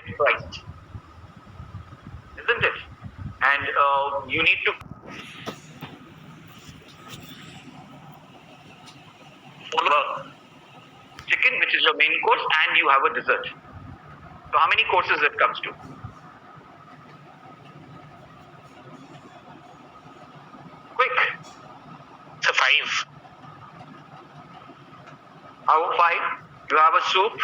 set price, isn't it? And you need to follow chicken, which is your main course, and you have a dessert. So how many courses it comes to? Quick. So 5. How 5? You have a soup,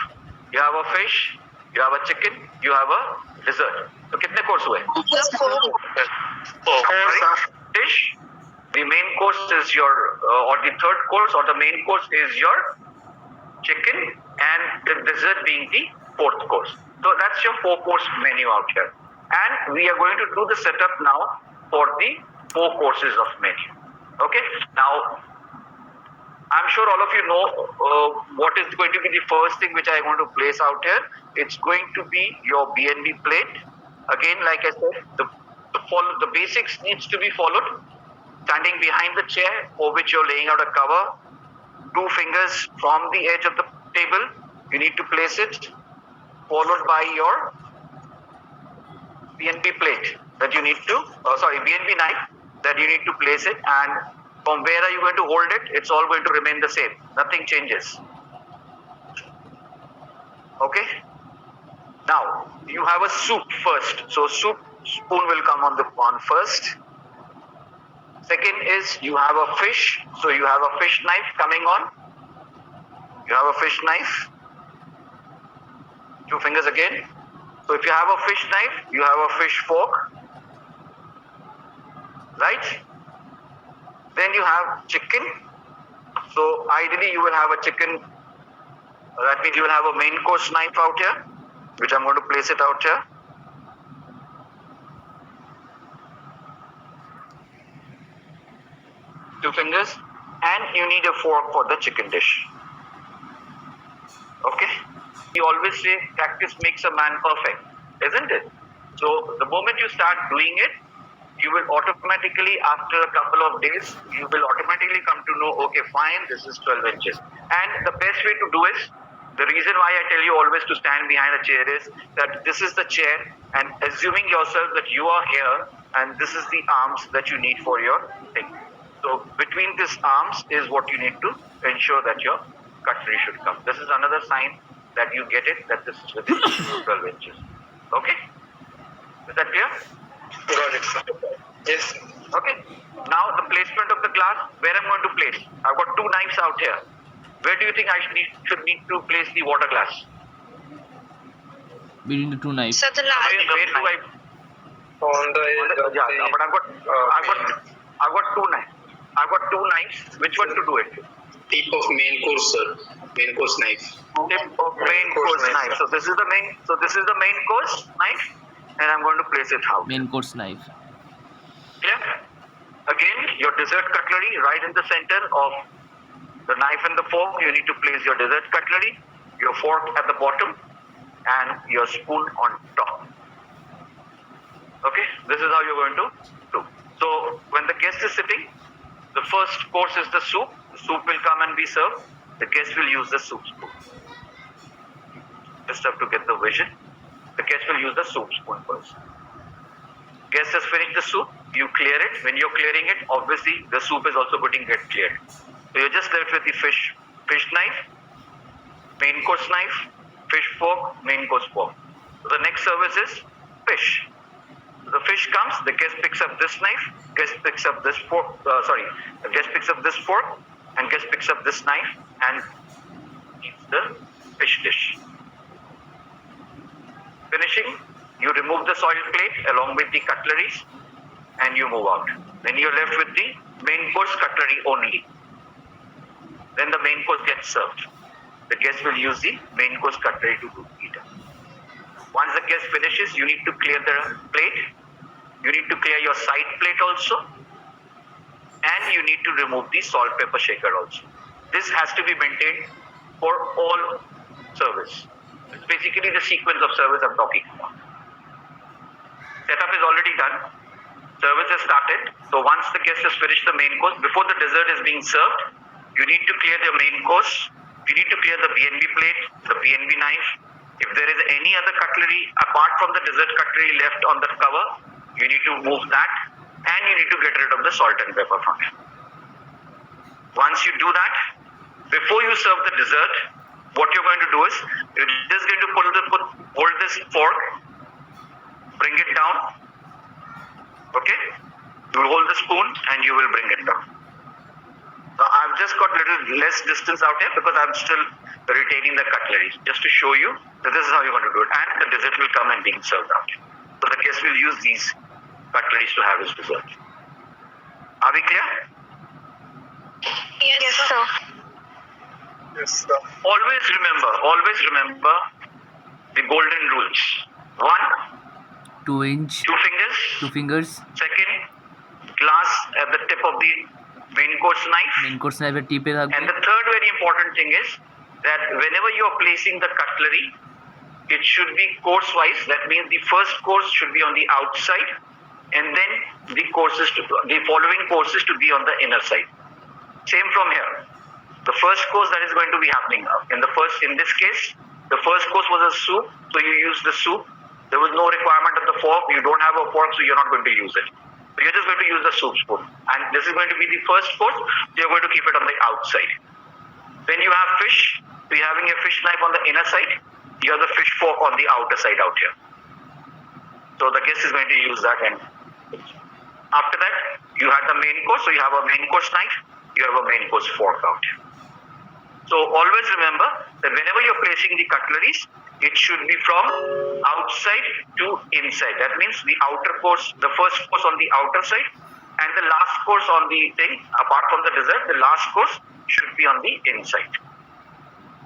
you have a fish, you have a chicken, you have a dessert. So कितने course हुए? 4. Dish. The main course is your, or the third course or the main course is your chicken, and the dessert being the fourth course. So that's your 4-course menu out here. And we are going to do the setup now for the 4 courses of menu. Okay. Now, I'm sure all of you know what is going to be the first thing which I want to place out here. It's going to be your BNB plate. Again, like I said, the basics needs to be followed. Standing behind the chair for which you're laying out a cover, 2 fingers from the edge of the table, you need to place it, followed by your BNB plate that you need to, BNB knife that you need to place it, and from where are you going to hold it? It's all going to remain the same. Nothing changes. Okay? Now, you have a soup first. So soup spoon will come on first. Second is you have a fish. So you have a fish knife coming on. You have a fish knife. 2 fingers again. So if you have a fish knife, you have a fish fork. Right? Then you have chicken. So ideally you will have a chicken. That means you will have a main course knife out here, which I'm going to place it out here. Two fingers, and you need a fork for the chicken dish. Okay? We always say practice makes a man perfect, isn't it? So the moment you start doing it, you will automatically, after a couple of days, you will automatically come to know, okay, fine, this is 12 inches. And the best way to do is, the reason why I tell you always to stand behind a chair is that this is the chair, and assuming yourself that you are here, and this is the arms that you need for your thing. So between these arms is what you need to ensure that your cutlery should come. This is another sign that you get it, that this is within 12 inches. Okay? Is that clear? Got it, sir. Yes. Okay. Now the placement of the glass, where I'm going to place. I've got 2 knives out here. Where do you think I should need to place the water glass? Between the 2 knives. So the last. Where do I? On the edge of Yeah, but I've got 2 knives. I've got 2 knives. Which one to do it? tip of main course, sir. Main course knife. Tip of main course knife. So this is the main course knife, and I'm going to place it out. Main course knife. Clear? Again, your dessert cutlery right in the center of the knife and the fork. You need to place your dessert cutlery, your fork at the bottom, and your spoon on top. Okay, this is how you're going to do. So when the guest is sitting, the first course is the soup. The soup will come and be served. The guest will use the soup spoon. Just have to get the vision. The guest will use the soup spoon first. Guest has finished the soup. You clear it. When you're clearing it, obviously the soup is also getting cleared. So you're just left with the fish knife, main course knife, fish fork, main course fork. So the next service is fish. The fish comes, the guest picks up this knife, guest picks up this fork, the guest picks up this fork, and guest picks up this knife and eats the fish dish. Finishing, you remove the soiled plate along with the cutleries and you move out. Then you're left with the main course cutlery only. Then the main course gets served. The guest will use the main course cutlery to eat it. Once the guest finishes, you need to clear the plate. You need to clear your side plate also. And you need to remove the salt pepper shaker also. This has to be maintained for all service. It's basically the sequence of service I'm talking about. Setup is already done. Service has started. So once the guest has finished the main course, before the dessert is being served, you need to clear the main course. You need to clear the BNB plate, the BNB knife, If there is any other cutlery apart from the dessert cutlery left on the cover, you need to move that and you need to get rid of the salt and pepper from it. Once you do that, before you serve the dessert, what you're going to do is you're just going to hold this fork, bring it down. Okay? You will hold the spoon and you will bring it down. Now I've just got a little less distance out here because I'm still retaining the cutlery, just to show you that this is how you're going to do it. And the dessert will come and being served out. So the guest will use these cutleries to have his dessert. Are we clear? Yes, sir. Yes, sir. Always remember the golden rules. 1, 2 inch, 2 fingers. 2 fingers, Second, glass at the tip of the main course knife. Main course নাইফের টিপে থাকবে। And the third very important thing is that whenever you are placing the cutlery, it should be course wise. That means the first course should be on the outside, and then the following courses to be on the inner side. Same from here. The first course that is going to be happening in this case, the first course was a soup, so you use the soup. There was no requirement of the fork. You don't have a fork, so you're not going to use it. So you're just going to use the soup spoon. And this is going to be the first course, so you're going to keep it on the outside. When you have fish, so you're having a fish knife on the inner side, you have the fish fork on the outer side out here. So the guest is going to use that, and after that, you had the main course, so you have a main course knife, you have a main course fork out here. So always remember that whenever you're placing the cutleries, it should be from outside to inside. That means the outer course, the first course on the outer side, and the last course on the thing, apart from the dessert, the last course should be on the inside.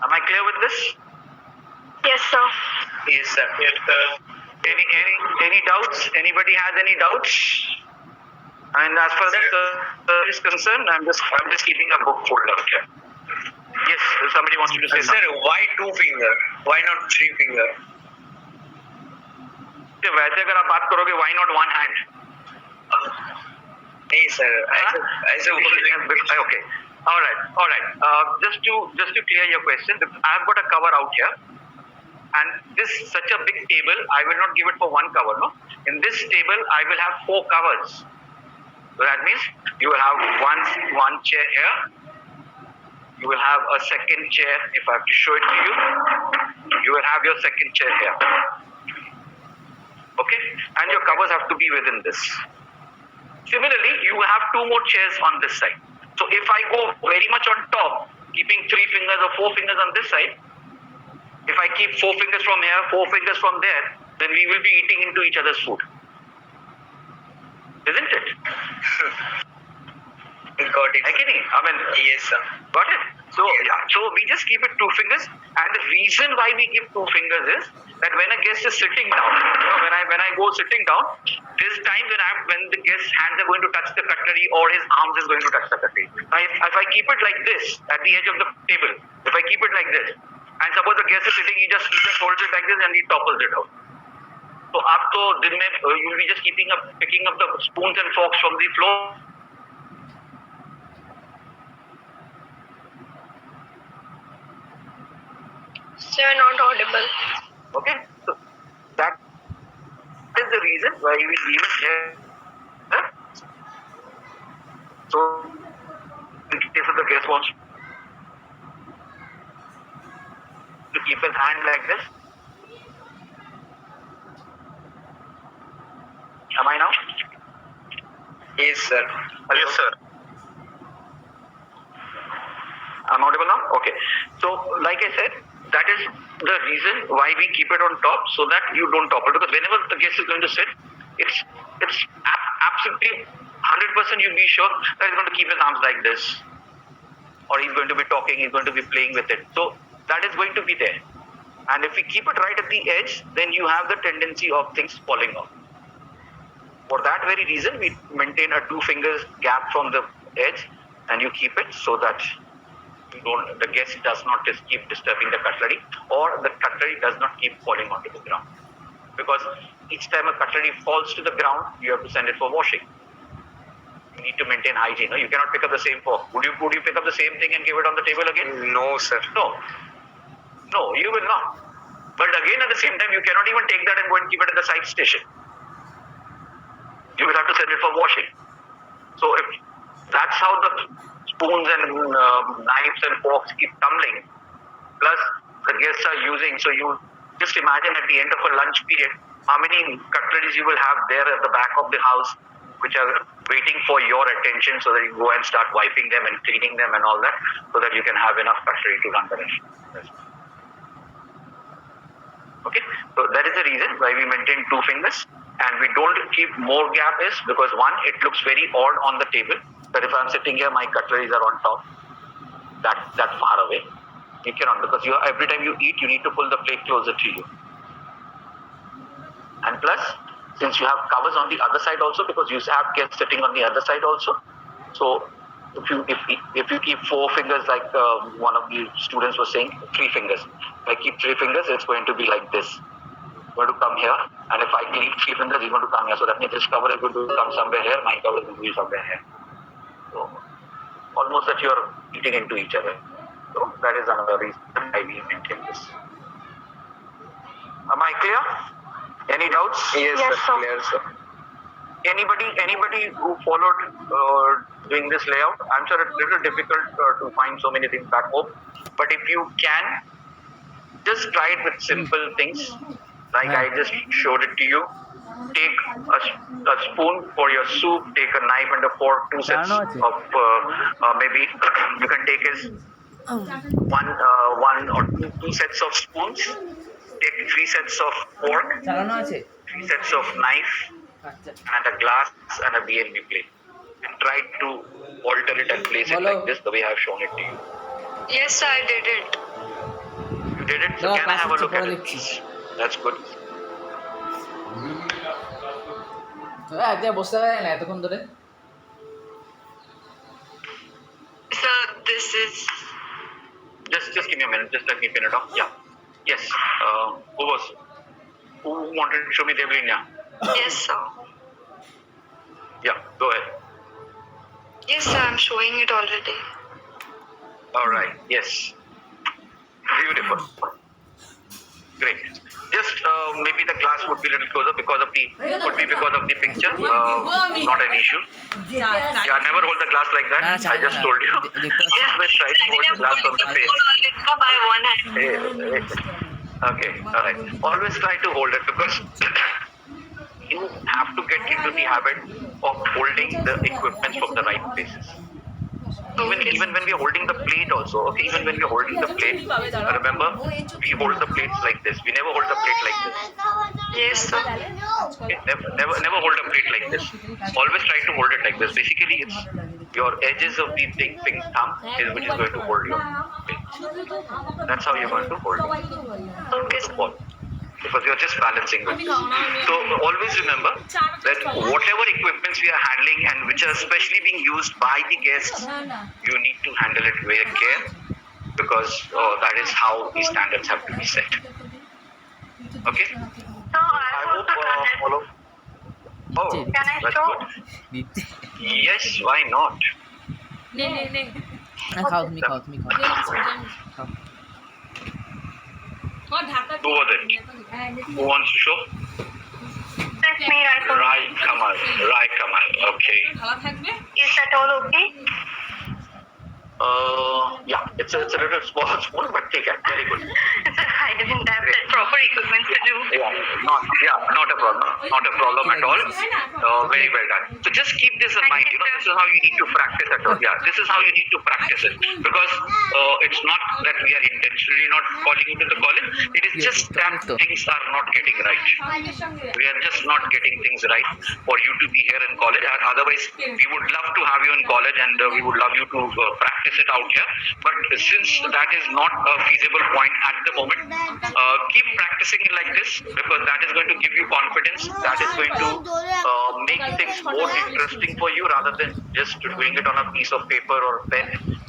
Am I clear with this? Yes, sir. Yes, sir. Yes, sir. Any doubts? Anybody has any doubts? And as far as that is concerned, I'm just keeping a book fold out here. Yes, if somebody wants you to say Sir, something. why 2 finger? Why not 3 finger? वैसे अगर आप बात करोगे, why not one hand? नहीं sir, ऐसे Okay. All right. Just to clear your question, I've got a cover out here, and this is such a big table. I will not give it for one cover, no. In this table, I will have 4 covers. So that means you will have one chair here. You will have a second chair. If I have to show it to you, you will have your second chair here. Okay, and your covers have to be within this. Similarly, you have 2 more chairs on this side. So if I go very much on top, keeping 3 fingers or 4 fingers on this side, if I keep 4 fingers from here, 4 fingers from there, then we will be eating into each other's food. Isn't it? got it. I mean, Yes, sir. got it? So we just keep it 2 fingers, and the reason why we give 2 fingers is that when a guest is sitting down, when I go sitting down, there's times when the guest's hands are going to touch the cutlery or his arms is going to touch the cutlery. Now, if I keep it like this at the edge of the table, if I keep it like this, and suppose the guest is sitting, he just holds it like this and he topples it out. So after dinner, you'll be just picking up the spoons and forks from the floor. Sir, not audible. Okay, so that is the reason why we leave it here. So, in case of the guest wants to keep his hand like this. Am I now? Yes, sir. Hello? Yes, sir. I'm audible now? Okay. So, like I said, that is the reason why we keep it on top, so that you don't topple. Because whenever the guest is going to sit, it's absolutely 100% you be sure that he's going to keep his arms like this, or he's going to be talking, he's going to be playing with it. So that is going to be there. And if we keep it right at the edge, then you have the tendency of things falling off. For that very reason, we maintain a 2 fingers gap from the edge, and you keep it so that the guest does not just keep disturbing the cutlery, or the cutlery does not keep falling onto the ground. Because each time a cutlery falls to the ground, you have to send it for washing. You need to maintain hygiene. No? You cannot pick up the same fork. Would you pick up the same thing and give it on the table again? No, sir. No, you will not. But again, at the same time, you cannot even take that and go and keep it at the side station. You will have to send it for washing. So if that's how the spoons and knives and forks keep tumbling, plus the guests are using, so you just imagine at the end of a lunch period, how many cutleries you will have there at the back of the house, which are waiting for your attention so that you go and start wiping them and cleaning them and all that, so that you can have enough cutlery to run the restaurant. Okay, so that is the reason why we maintain 2 fingers, and we don't keep more gap is because one, it looks very odd on the table, that if I'm sitting here, my cutleries are on top, that far away. You cannot, because every time you eat, you need to pull the plate closer to you. And plus, since you have covers on the other side also, because you have guests sitting on the other side also, so if you keep 4 fingers, like one of the students was saying, 3 fingers. If I keep 3 fingers, it's going to be like this. It's going to come here, and if I keep 3 fingers, it's going to come here. So that means this cover is going to come somewhere here, my cover is going to be somewhere here. So almost that you are eating into each other. So that is another reason why we maintain this. Am I clear? Any doubts? Yes, Yes, sir. sir. Clear, sir. Anybody who followed doing this layout? I'm sure it's a little difficult to find so many things back home. But if you can, just try it with simple things. Like I just showed it to you. Take a spoon for your soup. Take a knife and a fork. 2 sets of maybe you can take is one or two sets of spoons. Take 3 sets of fork. 3 sets of knife. And a glass and a B&B plate, and try to alter it and place it like this, the way I have shown it to you. Yes, I did it. You did it? So No, can I have a look at class it, please? That's good. বসতে পারে না এতক্ষণ ধরে So this is. Just give me a minute. Just let me pin it off. Yeah. Yes. Who wanted to show me the Devlin? Yes, sir. Yeah. Go ahead. Yes, sir. I'm showing it already. All right. Yes. Beautiful. Great. Just maybe the glass would be a little closer because of the picture. Not an issue. Yeah, never hold the glass like that. I just told you. Always try to hold the glass on the face. By one hand. Okay. All right. Always try to hold it because you have to get into the habit of holding the equipment from the right places. Even when we are holding the plate also, okay, even when we are holding the plate, remember, we hold the plates like this. We never hold the plate like this. Yes, sir. Okay? Never hold a plate like this. Always try to hold it like this. Basically, it's your edges of the thumb is which is going to hold your plate. That's how you're going to hold it. Okay, sir. Because you're just balancing with this. So always remember that whatever equipments we are handling and which are especially being used by the guests, you need to handle it with care because that is how the standards have to be set. Okay? So I hope all of. Oh, Can I that's show? good. Yes, why not? খাও তুমি খাও Who was it? Who wants to show? That's me, Raipur. Rai Kamal. Okay. Is that all okay? Yeah, it's a little small spoon, but take it. Very good. Sir, I didn't have that proper equipment to do. Not a problem at all. Very well done. So just keep this in mind. This is how you need to practice at all. Yeah, this is how you need to practice it because it's not that we are intentionally not calling you to the college. It is just that things are not getting right. We are just not getting things right for you to be here in college. Otherwise, we would love to have you in college and we would love you to practice it out here. But since that is not a feasible point at the moment, keep practicing it like this because that is going to give you confidence. That is going to make things more interesting for you rather than just doing it on a piece of paper or pen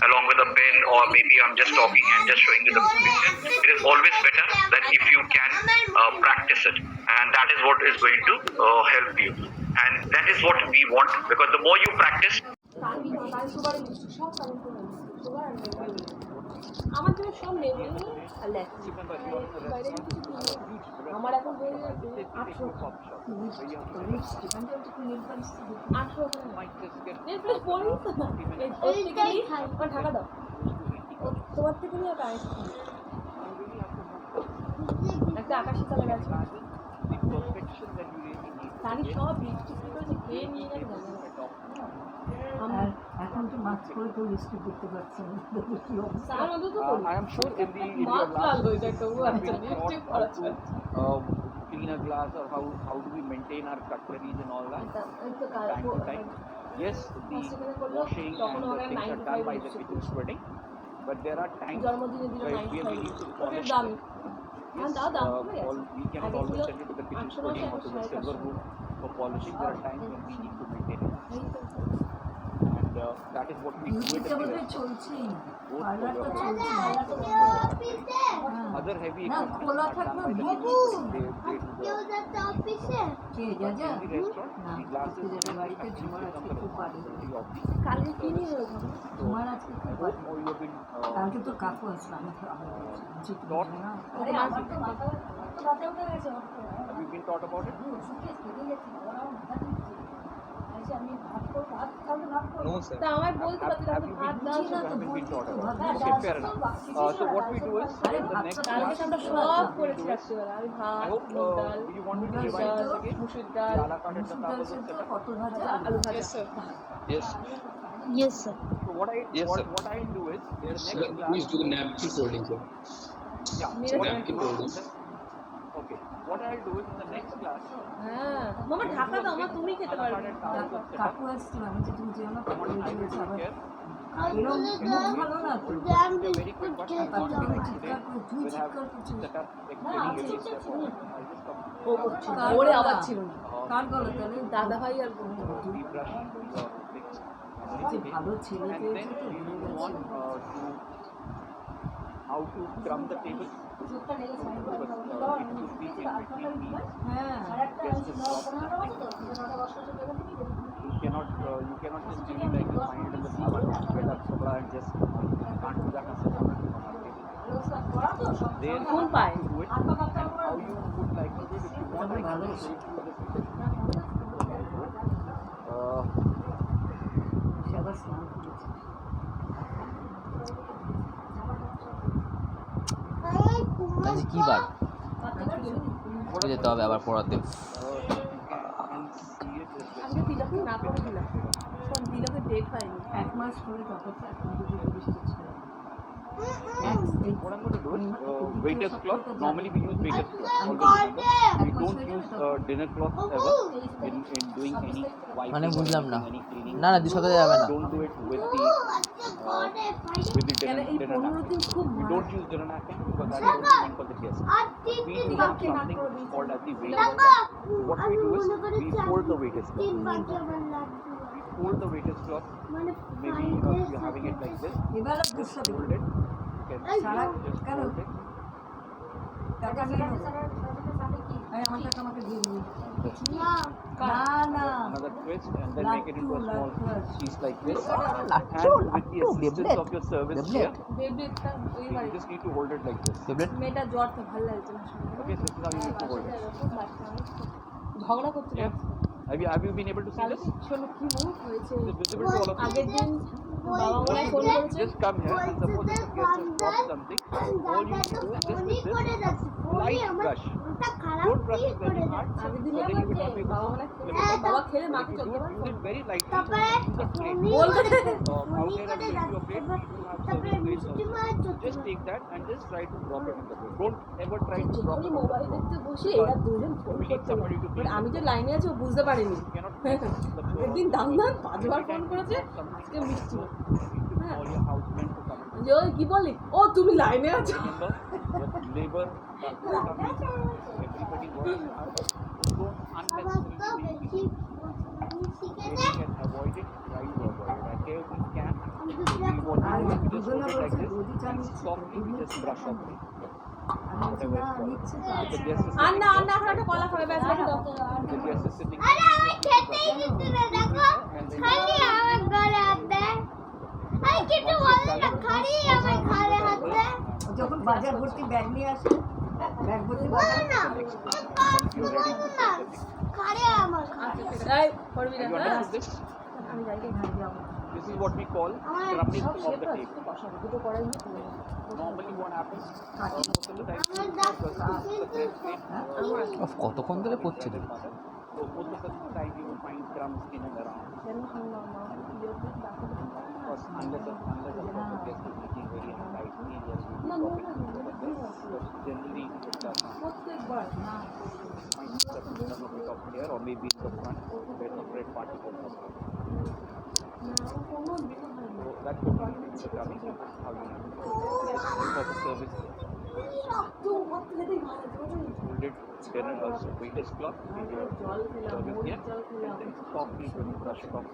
along with a pen, or maybe I'm just talking and just showing you the picture. It is always better that if you can practice it, and that is what is going to help you, and that is what we want because the more you practice. আমার জন্য সব নেই আর ল্যাক্স বাইরে কিছু কিনবো না। আমার এখন হয়ে যাবে 800 800 নেল প্লাস পড়ি তো না ওর থেকে নিই আমার টাকা দাও তোমার থেকে নিয়ে একটা আইসক্রিম একটা আকাশি কালার আছে তারই সব লিপস্টিক করেছে খেয়ে নিয়ে গেছে আর এখন তো মাছ করে তো লিস্ট করতে পারছে না কি অবস্থা তার মধ্যে তো I am sure in your much Lal last হয়ে যায় তবু আচ্ছা লিপস্টিক করা আছে clean a glass or how do we maintain our cutleries and all that এই তো time to time. Yes, the washing and the things are done by the kitchen sweating, but there are times জন্মদিনে দিল where we 95 need to ওটার polish দামি Yes, দাও দাও we cannot always send it to the kitchen sweating or to the silver room for polishing. There are times when we need to maintain it, and that is what we do it. ইউটিউবটা at বোধহয় the চলছেই না both পার্লারটা for চলছে other heavy না equipment খোলা are done থাকবে by the Babu they do the কে যা যা in the restaurant. না The glasses যাদের বাড়িতে ঝুমার আজকে খুব পারে কালকে কি নিয়ে হলো ঝুমার আজকে খুব I পারে hope you have been কালকে তো কাকু আসবে আমি তো আমি বলছি তুমি Not- জানো না আরে আমার তো মাথা উঠে গেছে have you been taught about it? No, sir. তা আমায় বলতে পারছি Have তাহলে you ভাত been দাও you haven't been taught about it? হ্যাঁ, Okay, fair enough. So what we do is আরে in the ভাত next তো কালকে class, আমরা সব করেছি রাত্রিবেলা আমি I ভাত hope মুগ ডাল you want me to Noodles, revise ডাল this again? মুসুর The ডাল a la carte and the ডাল tapas, সেদ্ধ etc. কত ভাজা আলু ভাজা Yes. Yes, sir. So what Yes, sir. what I do is in the Sir, next class. please do the napkin folding, sir. Yeah. Mere What napkin I'll do folding. is- Okay. What I'll do is in the next class. হ্যাঁ মামা ঢাকা দাও মা তুমি খেতে a la পারবে carte and tapas, etc. কাকু আসছিল আমি যে তুমি যেও না What কাকু I will বলেছে do আবার here, এরকম মুখ ভালো না তো a very quick one. I'm তারপর not তুমি going চিৎকার today. করে তুই We'll have চিৎকার করছিস set up like many areas there for us. I'll just come. ও করছিল কার ওরে গলা? আবার ছিল না কার গলা তাহলে দাদা ভাই আর বোন We brush the things. যে ভালো ছেলে And পেয়েছে then তো we ভুলে move গেছে। on to how to crumb the table. Because it should be in between meals. হ্যাঁ Just to stop. You cannot just really like find it in the table, get up sabra and just can't do that. There কোন পায় do it and how you would like to do it. If you want, I can just show you this. সে আবার স্নান করেছে আজকে কি বার What যেতে হবে আবার পড়াতে and see it is this. আজকে তিলকে না করে দিলাম কোন তিলকে ডেট হয়নি 1 মাস করে তারপর তো এখন যদি বৃষ্টি ছিল What I'm going to do is waiter's cloth. Normally we use waiter's cloth. Always. We don't use dinner cloth ever in doing any wiping মানে or বুঝলাম না any cleaning. না না 2 সপ্তাহে যাবে না Don't do it with the কেন এই dinner 15 napkin. দিন খুব We মার don't use dinner napkin because that is only meant for the guests. We do have something called as the waiter's cloth. What we do is we fold the waiter's cloth. We fold the waiter's cloth. Maybe you're having it like this. এবার Just বুঝতে fold it. Okay. Sara Just কেন fold it. টাকা নিয়ে নেবো আরে আমার টাকা আমাকে দিয়ে দিবি না না Another twist and then make it into a small Lattu. piece like this. Lattu, And with the assistance of your service here, বেবলেটটা ওই you বাড়ি just need to hold it like this. Tablet মেয়েটা জ্বর তো ভালো লাগছে না Okay, so this is how you need to hold it. ঝগড়া করতে Yeah. Have you been able to see কালকে this? শোনো কি মুখ হয়েছে Is it visible to all of you? আগের দিন বাবা মনে ফোন করেছে Just come here and suppose if the guest has dropped something, all you need to do is just with this light brush. Don't brush it very hard, so আগের দিন then you will not be able বাবা to মনে flip it up. বাবা খেলে If মাকে you চলতে do it, পারবো use it very lightly. Use a plate. বলতে Out here I'm giving you a plate. We do have service plates also. Just take that and just try to drop it in the plate. Don't ever try to drop যখনই it. Mobile দেখতে বসে এরা দুজন phone We need করতে somebody to but clean আমি যে লাইনে আছি ও বুঝতে পারিনি You cannot press the floor. একদিন দামদার 5 বার ফোন করেছে আজকে মিষ্টি You need to call your houseman to come and যে ওই কি বলি ও তুমি লাইনে আছো remember that labor everybody works hard. Don't unnecessarily be If you can avoid it, try to avoid it. And here we can. We want R to just দুজনে hold it like বলছে this রোদি চা and নিচ্ছে softly we just brush off it. আমি বলছি না নিচ্ছে তো If the guest is R sitting না আর না এখন একটা কলা খাবে ব্যাস রেখে দাও the guest is sitting আরে আমি খেতেই দিতে না দেখো খালি আমার গলা হাত দেয় আরে কিছু বলে না খালি আমার ঘাড়ে হাত হবে যখন বাজার ভর্তি ব্যাগ নিয়ে আসে ব্যাগ ভর্তি না বাজার না You're ready to না take the next. খারে আমার আচ্ছা ঠিক আছে এই পড়বি You না understand this? আমি যাই This is what we call scrubbing সব of শেপ the আছে tape. তো কষাবো দুটো কড়াই নিয়ে করে Normally what happens most of the time আমার because দাঁত the breast tape অফ কতক্ষণ ধরে পড়ছিলেন so most of the time you will find crumbs in and around. কেন শুনলাম না Because unless the person gets to making very tight areas, we No, will no, drop no, it over no, there. But generally it does not. প্রত্যেকবার না Find the bottom of the top here or maybe in the front where the bread particles are. কোনো দিন হয় না So that's what we do the crumbing. How you for the service তো কত খেতেই ভালো লাগে folded dinner also weightless cloth in your জল খেলাম service মরিচ here জল খেলাম and then softly when you brush it off.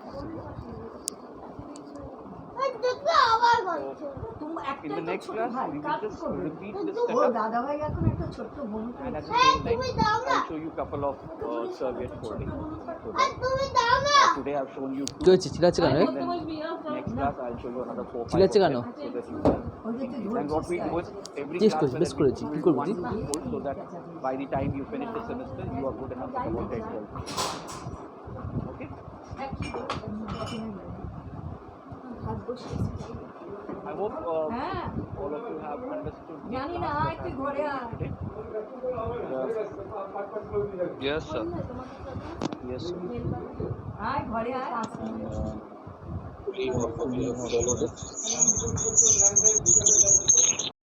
ওই দেখো আবার বলছে তুমি In একটা the তো next ছোট class, ভাই we will কাজ just করবে repeat this ও setup দাদা ভাই এখন একটা ছোট্ট বোন and at the Hey, same time, তুমি দাও না। I'll show you a couple of serviette folding. So আর তুমি দাও না today I've shown you কি two. হয়েছে চিল্লাচ্ছে কেন রে? And then next class I'll show you another 4 5 চিল্লাচ্ছে কেন? so that you can. ওই যে তুই And what we do is every Yes, class coach, best করেছি। কি করবো one তুই? to fold so that by the time you finish the semester you are good enough at about 10 12. Okay? ভাত বসিয়েছি I hope হ্যাঁ all of you have understood the জানি না class আয় তুই ঘরে আয় today. Yes, sir. তোমাকে Yes, sir. আয় ঘরে আয় Uh,